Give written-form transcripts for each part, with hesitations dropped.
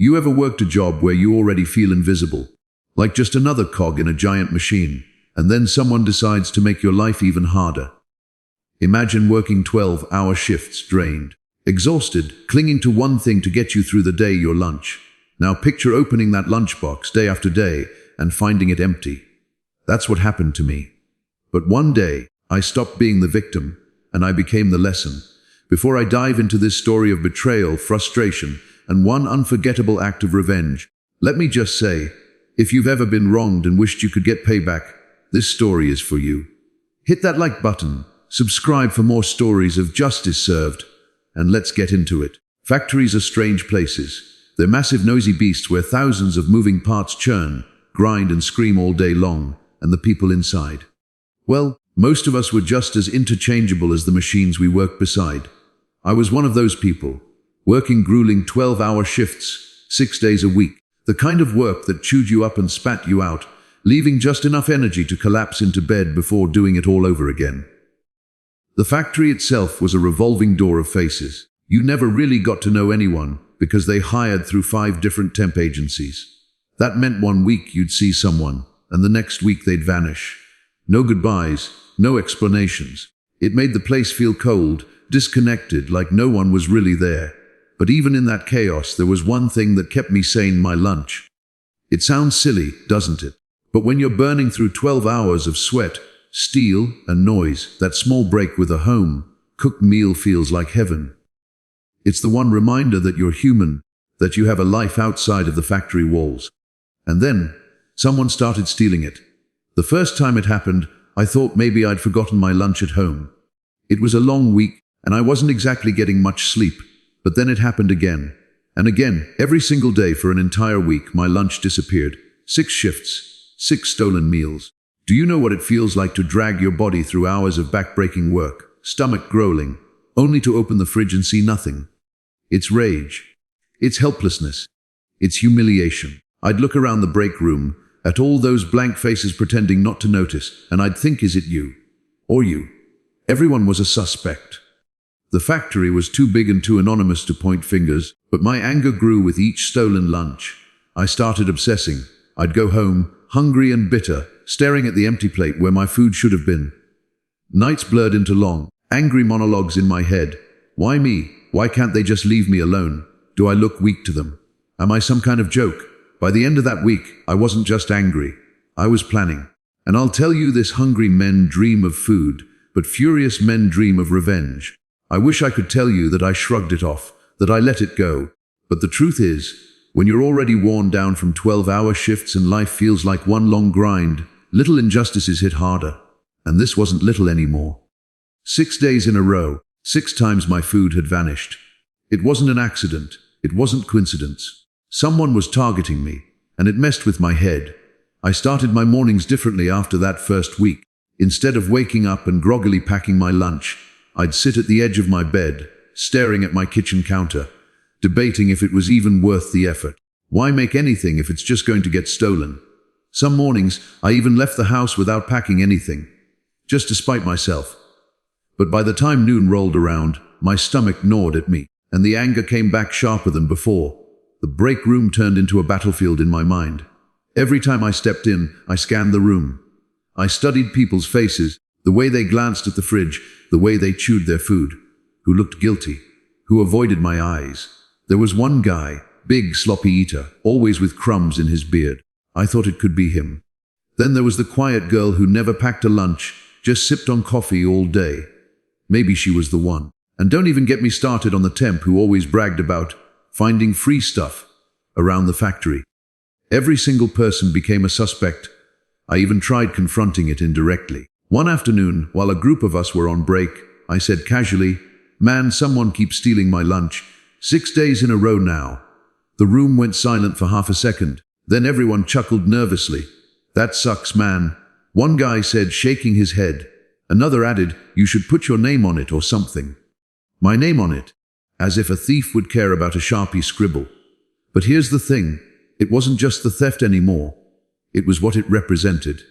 You ever worked a job where you already feel invisible, like just another cog in a giant machine, and then someone decides to make your life even harder? Imagine working 12-hour shifts, drained, exhausted, clinging to one thing to get you through the day, your lunch. Now picture opening that lunchbox day after day and finding it empty. That's what happened to me. But one day, I stopped being the victim, and I became the lesson. Before I dive into this story of betrayal, frustration, and one unforgettable act of revenge, let me just say, if you've ever been wronged and wished you could get payback, this story is for you. Hit that like button, subscribe for more stories of justice served, and let's get into it. Factories are strange places. They're massive noisy beasts where thousands of moving parts churn, grind and scream all day long, and the people inside. Well, most of us were just as interchangeable as the machines we worked beside. I was one of those people, working grueling 12-hour shifts, 6 days a week, the kind of work that chewed you up and spat you out, leaving just enough energy to collapse into bed before doing it all over again. The factory itself was a revolving door of faces. You never really got to know anyone because they hired through 5 different temp agencies. That meant one week you'd see someone, and the next week they'd vanish. No goodbyes, no explanations. It made the place feel cold, disconnected, like no one was really there. But even in that chaos, there was one thing that kept me sane: my lunch. It sounds silly, doesn't it? But when you're burning through 12 hours of sweat, steel, and noise, that small break with a home-cooked meal feels like heaven. It's the one reminder that you're human, that you have a life outside of the factory walls. And then, someone started stealing it. The first time it happened, I thought maybe I'd forgotten my lunch at home. It was a long week, and I wasn't exactly getting much sleep. But then it happened again. And again, every single day for an entire week, my lunch disappeared. 6 shifts, 6 stolen meals. Do you know what it feels like to drag your body through hours of back-breaking work, stomach growling, only to open the fridge and see nothing? It's rage. It's helplessness. It's humiliation. I'd look around the break room, at all those blank faces pretending not to notice, and I'd think, is it you? Or you? Everyone was a suspect. The factory was too big and too anonymous to point fingers, but my anger grew with each stolen lunch. I started obsessing. I'd go home, hungry and bitter, staring at the empty plate where my food should have been. Nights blurred into long, angry monologues in my head. Why me? Why can't they just leave me alone? Do I look weak to them? Am I some kind of joke? By the end of that week, I wasn't just angry. I was planning. And I'll tell you this: hungry men dream of food, but furious men dream of revenge. I wish I could tell you that I shrugged it off, that I let it go. But the truth is, when you're already worn down from 12-hour shifts and life feels like one long grind, little injustices hit harder. And this wasn't little anymore. 6 days in a row, 6 times my food had vanished. It wasn't an accident. It wasn't coincidence. Someone was targeting me, and it messed with my head. I started my mornings differently after that first week. Instead of waking up and groggily packing my lunch, I'd sit at the edge of my bed, staring at my kitchen counter, debating if it was even worth the effort. Why make anything if it's just going to get stolen? Some mornings, I even left the house without packing anything, just to spite myself. But by the time noon rolled around, my stomach gnawed at me, and the anger came back sharper than before. The break room turned into a battlefield in my mind. Every time I stepped in, I scanned the room. I studied people's faces, the way they glanced at the fridge, the way they chewed their food, who looked guilty, who avoided my eyes. There was one guy, big sloppy eater, always with crumbs in his beard. I thought it could be him. Then there was the quiet girl who never packed a lunch, just sipped on coffee all day. Maybe she was the one. And don't even get me started on the temp who always bragged about finding free stuff around the factory. Every single person became a suspect. I even tried confronting it indirectly. One afternoon, while a group of us were on break, I said casually, "Man, someone keeps stealing my lunch. 6 days in a row now." The room went silent for half a second. Then everyone chuckled nervously. "That sucks, man," one guy said, shaking his head. Another added, "You should put your name on it or something." My name on it? As if a thief would care about a Sharpie scribble. But here's the thing, it wasn't just the theft anymore. It was what it represented.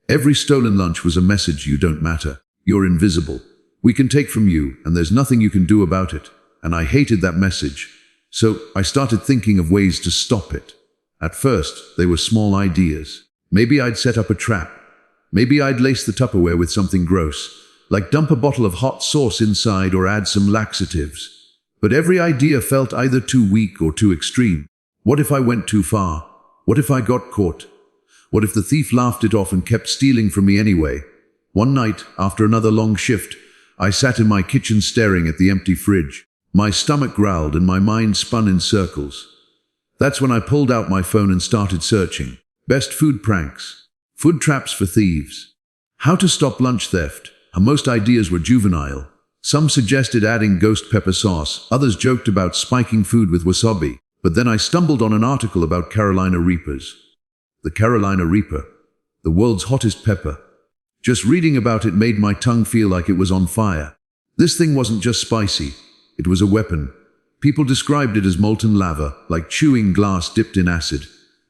Every stolen lunch was a message: you don't matter. You're invisible. We can take from you, and there's nothing you can do about it. And I hated that message. So I started thinking of ways to stop it. At first, they were small ideas. Maybe I'd set up a trap. Maybe I'd lace the Tupperware with something gross, like dump a bottle of hot sauce inside or add some laxatives. But every idea felt either too weak or too extreme. What if I went too far? What if I got caught? What if the thief laughed it off and kept stealing from me anyway? One night, after another long shift, I sat in my kitchen staring at the empty fridge. My stomach growled and my mind spun in circles. That's when I pulled out my phone and started searching. Best food pranks. Food traps for thieves. How to stop lunch theft. Most ideas were juvenile. Some suggested adding ghost pepper sauce. Others joked about spiking food with wasabi. But then I stumbled on an article about Carolina Reapers. The Carolina Reaper. The world's hottest pepper. Just reading about it made my tongue feel like it was on fire. This thing wasn't just spicy. It was a weapon. People described it as molten lava, like chewing glass dipped in acid.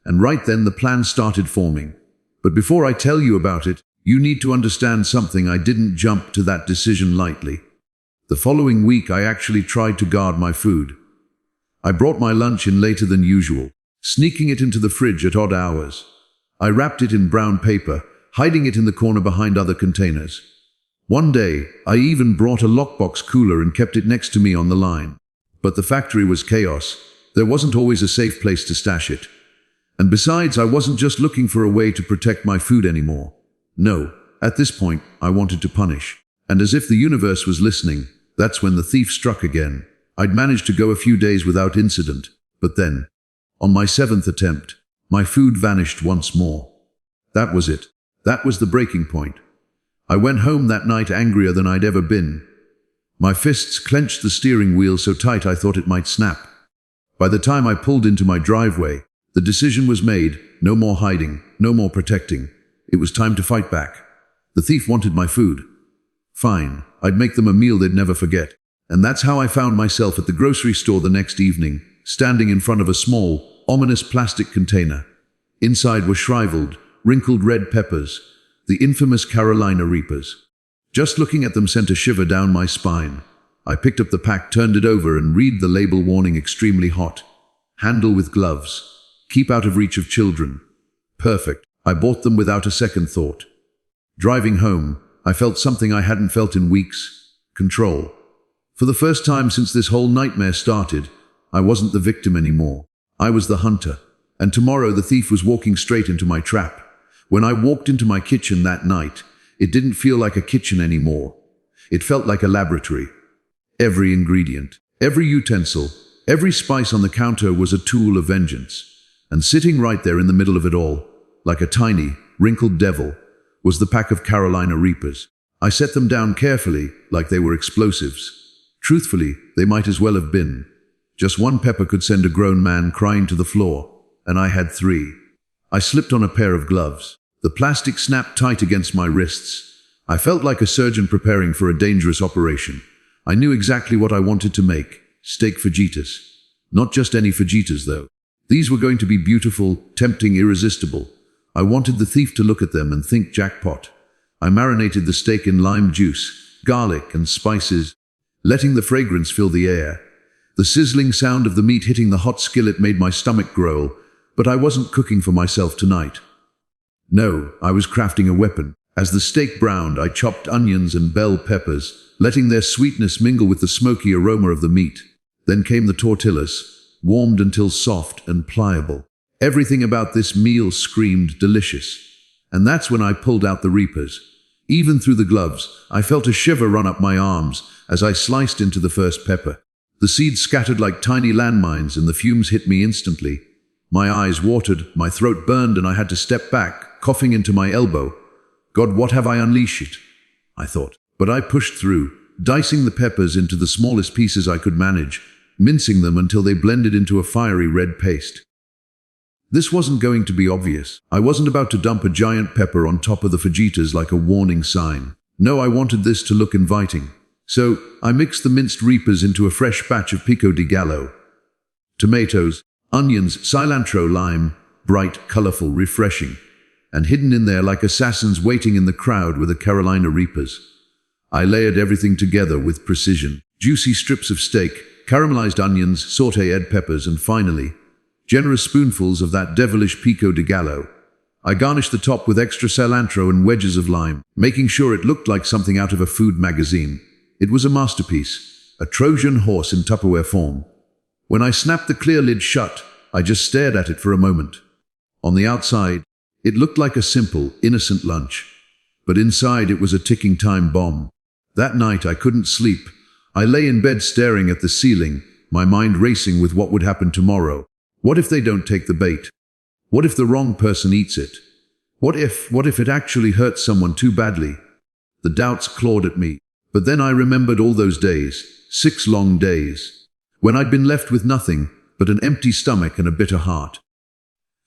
And right then the plan started forming. But before I tell you about it, you need to understand something. I didn't jump to that decision lightly. The following week I actually tried to guard my food. I brought my lunch in later than usual, sneaking it into the fridge at odd hours. I wrapped it in brown paper, hiding it in the corner behind other containers. One day, I even brought a lockbox cooler and kept it next to me on the line. But the factory was chaos. There wasn't always a safe place to stash it. And besides, I wasn't just looking for a way to protect my food anymore. No, at this point, I wanted to punish. And as if the universe was listening, that's when the thief struck again. I'd managed to go a few days without incident. But then, on my 7th attempt, my food vanished once more. That was it. That was the breaking point. I went home that night angrier than I'd ever been. My fists clenched the steering wheel so tight I thought it might snap. By the time I pulled into my driveway, the decision was made. No more hiding, no more protecting. It was time to fight back. The thief wanted my food. Fine, I'd make them a meal they'd never forget. And that's how I found myself at the grocery store the next evening, standing in front of a small, ominous plastic container. Inside were shriveled, wrinkled red peppers, the infamous Carolina Reapers. Just looking at them sent a shiver down my spine. I picked up the pack, turned it over, and read the label warning: extremely hot. Handle with gloves. Keep out of reach of children. Perfect. I bought them without a second thought. Driving home, I felt something I hadn't felt in weeks. Control. For the first time since this whole nightmare started, I wasn't the victim anymore. I was the hunter. And tomorrow the thief was walking straight into my trap. When I walked into my kitchen that night, it didn't feel like a kitchen anymore. It felt like a laboratory. Every ingredient, every utensil, every spice on the counter was a tool of vengeance. And sitting right there in the middle of it all, like a tiny, wrinkled devil, was the pack of Carolina Reapers. I set them down carefully, like they were explosives. Truthfully, they might as well have been. Just one pepper could send a grown man crying to the floor, and I had 3. I slipped on a pair of gloves. The plastic snapped tight against my wrists. I felt like a surgeon preparing for a dangerous operation. I knew exactly what I wanted to make: steak fajitas. Not just any fajitas, though. These were going to be beautiful, tempting, irresistible. I wanted the thief to look at them and think jackpot. I marinated the steak in lime juice, garlic, and spices, letting the fragrance fill the air. The sizzling sound of the meat hitting the hot skillet made my stomach growl, but I wasn't cooking for myself tonight. No, I was crafting a weapon. As the steak browned, I chopped onions and bell peppers, letting their sweetness mingle with the smoky aroma of the meat. Then came the tortillas, warmed until soft and pliable. Everything about this meal screamed delicious. And that's when I pulled out the Reapers. Even through the gloves, I felt a shiver run up my arms as I sliced into the first pepper. The seeds scattered like tiny landmines and the fumes hit me instantly. My eyes watered, my throat burned, and I had to step back, coughing into my elbow. God, what have I unleashed? I thought. But I pushed through, dicing the peppers into the smallest pieces I could manage, mincing them until they blended into a fiery red paste. This wasn't going to be obvious. I wasn't about to dump a giant pepper on top of the fajitas like a warning sign. No, I wanted this to look inviting. So, I mixed the minced Reapers into a fresh batch of pico de gallo. Tomatoes, onions, cilantro, lime, bright, colorful, refreshing. And hidden in there like assassins waiting in the crowd were the Carolina Reapers. I layered everything together with precision. Juicy strips of steak, caramelized onions, sautéed peppers, and finally, generous spoonfuls of that devilish pico de gallo. I garnished the top with extra cilantro and wedges of lime, making sure it looked like something out of a food magazine. It was a masterpiece, a Trojan horse in Tupperware form. When I snapped the clear lid shut, I just stared at it for a moment. On the outside, it looked like a simple, innocent lunch. But inside it was a ticking time bomb. That night I couldn't sleep. I lay in bed staring at the ceiling, my mind racing with what would happen tomorrow. What if they don't take the bait? What if the wrong person eats it? What if it actually hurts someone too badly? The doubts clawed at me. But then I remembered all those days, 6 long days, when I'd been left with nothing but an empty stomach and a bitter heart.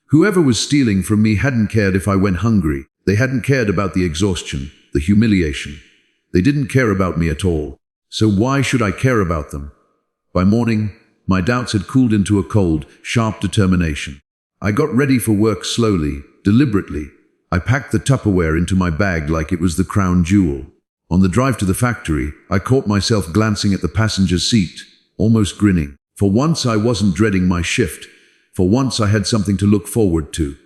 Whoever was stealing from me hadn't cared if I went hungry. They hadn't cared about the exhaustion, the humiliation. They didn't care about me at all. So why should I care about them? By morning, my doubts had cooled into a cold, sharp determination. I got ready for work slowly, deliberately. I packed the Tupperware into my bag like it was the crown jewel. On the drive to the factory, I caught myself glancing at the passenger's seat, almost grinning. For once I wasn't dreading my shift. For once I had something to look forward to.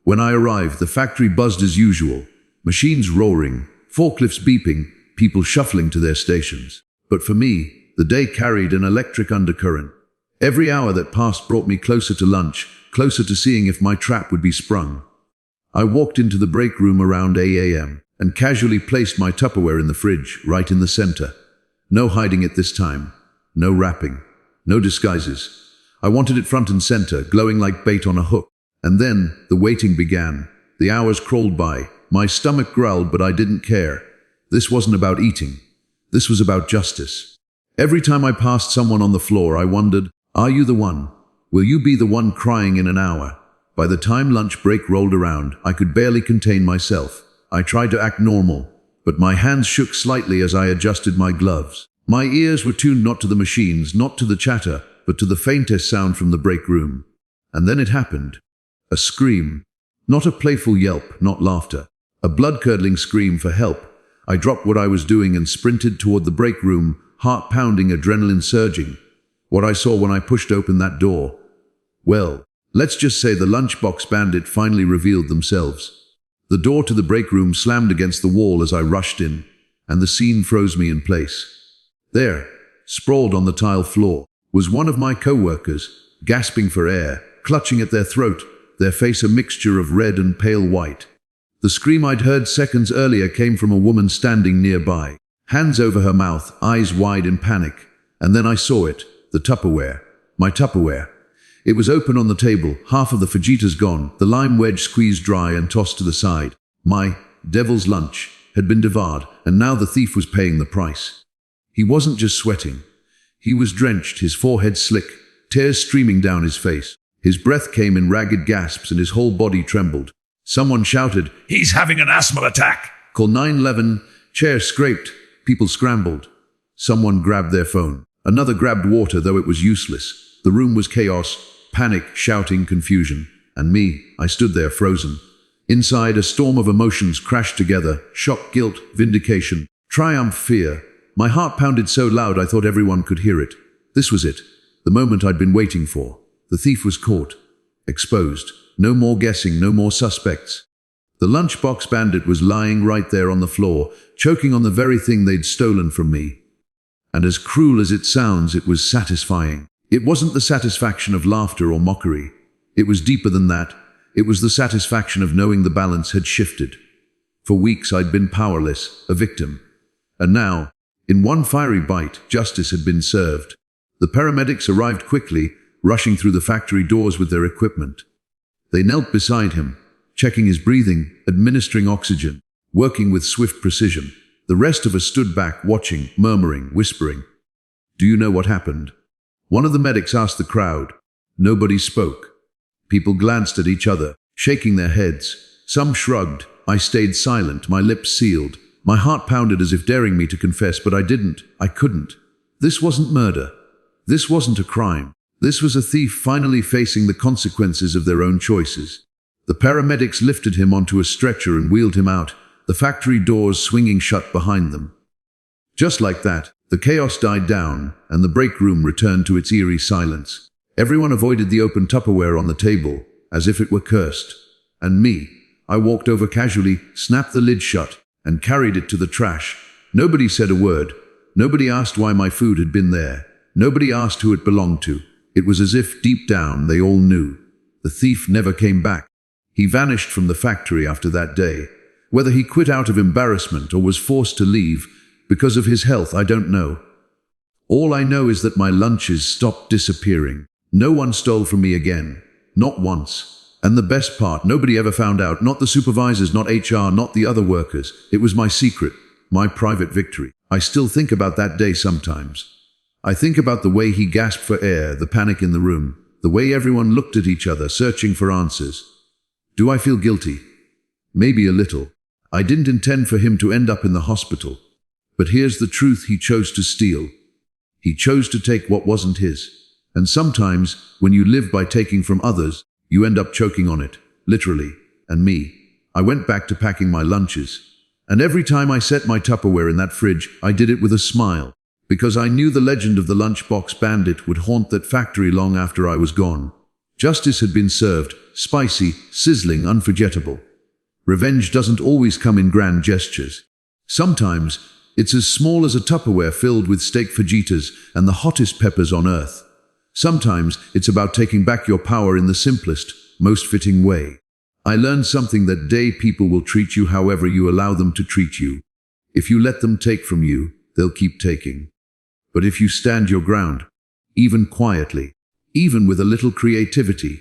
When I arrived, the factory buzzed as usual. Machines roaring, forklifts beeping, people shuffling to their stations. But for me, the day carried an electric undercurrent. Every hour that passed brought me closer to lunch, closer to seeing if my trap would be sprung. I walked into the break room around 8 a.m. and casually placed my Tupperware in the fridge, right in the center. No hiding it this time. No wrapping. No disguises. I wanted it front and center, glowing like bait on a hook. And then the waiting began. The hours crawled by. My stomach growled, but I didn't care. This wasn't about eating. This was about justice. Every time I passed someone on the floor, I wondered, are you the one? Will you be the one crying in an hour? By the time lunch break rolled around, I could barely contain myself. I tried to act normal, but my hands shook slightly as I adjusted my gloves. My ears were tuned not to the machines, not to the chatter, but to the faintest sound from the break room. And then it happened. A scream. Not a playful yelp, not laughter. A blood-curdling scream for help. I dropped what I was doing and sprinted toward the break room, heart pounding, adrenaline surging. What I saw when I pushed open that door. Well, let's just say the lunchbox bandit finally revealed themselves. The door to the break room slammed against the wall as I rushed in, and the scene froze me in place. There, sprawled on the tile floor, was one of my co-workers, gasping for air, clutching at their throat, their face a mixture of red and pale white. The scream I'd heard seconds earlier came from a woman standing nearby, hands over her mouth, eyes wide in panic. And then I saw it, the Tupperware, my Tupperware. It was open on the table, half of the fajitas gone, the lime wedge squeezed dry and tossed to the side. My devil's lunch had been devoured, and now the thief was paying the price. He wasn't just sweating. He was drenched, his forehead slick, tears streaming down his face. His breath came in ragged gasps and his whole body trembled. Someone shouted, "He's having an asthma attack!" Call 911, chairs scraped, people scrambled. Someone grabbed their phone. Another grabbed water, though it was useless. The room was chaos, panic, shouting, confusion. And me, I stood there frozen. Inside, a storm of emotions crashed together, shock, guilt, vindication, triumph, fear. My heart pounded so loud I thought everyone could hear it. This was it, the moment I'd been waiting for. The thief was caught, exposed. No more guessing, no more suspects. The lunchbox bandit was lying right there on the floor, choking on the very thing they'd stolen from me. And as cruel as it sounds, it was satisfying. It wasn't the satisfaction of laughter or mockery. It was deeper than that. It was the satisfaction of knowing the balance had shifted. For weeks I'd been powerless, a victim. And now, in one fiery bite, justice had been served. The paramedics arrived quickly, rushing through the factory doors with their equipment. They knelt beside him, checking his breathing, administering oxygen, working with swift precision. The rest of us stood back, watching, murmuring, whispering. Do you know what happened? One of the medics asked the crowd. Nobody spoke. People glanced at each other, shaking their heads. Some shrugged. I stayed silent, my lips sealed. My heart pounded as if daring me to confess, but I didn't. I couldn't. This wasn't murder. This wasn't a crime. This was a thief finally facing the consequences of their own choices. The paramedics lifted him onto a stretcher and wheeled him out, the factory doors swinging shut behind them. Just like that, The chaos died down, and the break room returned to its eerie silence. Everyone avoided the open Tupperware on the table, as if it were cursed. And me, I walked over casually, snapped the lid shut, and carried it to the trash. Nobody said a word. Nobody asked why my food had been there. Nobody asked who it belonged to. It was as if, deep down, they all knew. The thief never came back. He vanished from the factory after that day. Whether he quit out of embarrassment or was forced to leave because of his health, I don't know. All I know is that my lunches stopped disappearing. No one stole from me again. Not once. And the best part, nobody ever found out. Not the supervisors, not HR, not the other workers. It was my secret, my private victory. I still think about that day sometimes. I think about the way he gasped for air, the panic in the room, the way everyone looked at each other, searching for answers. Do I feel guilty? Maybe a little. I didn't intend for him to end up in the hospital. But here's the truth: he chose to steal. He chose to take what wasn't his. And sometimes, when you live by taking from others, you end up choking on it, literally. And me, I went back to packing my lunches. And every time I set my Tupperware in that fridge, I did it with a smile, because I knew the legend of the lunchbox bandit would haunt that factory long after I was gone. Justice had been served, spicy, sizzling, unforgettable. Revenge doesn't always come in grand gestures. Sometimes, it's as small as a Tupperware filled with steak fajitas and the hottest peppers on earth. Sometimes, it's about taking back your power in the simplest, most fitting way. I learned something that day: people will treat you however you allow them to treat you. If you let them take from you, they'll keep taking. But if you stand your ground, even quietly, even with a little creativity,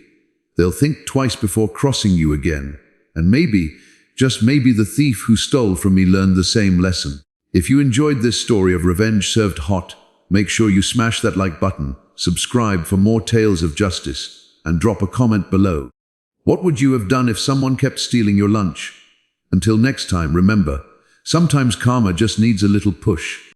they'll think twice before crossing you again. And maybe, just maybe, the thief who stole from me learned the same lesson. If you enjoyed this story of revenge served hot, make sure you smash that like button, subscribe for more tales of justice, and drop a comment below. What would you have done if someone kept stealing your lunch? Until next time, remember, sometimes karma just needs a little push.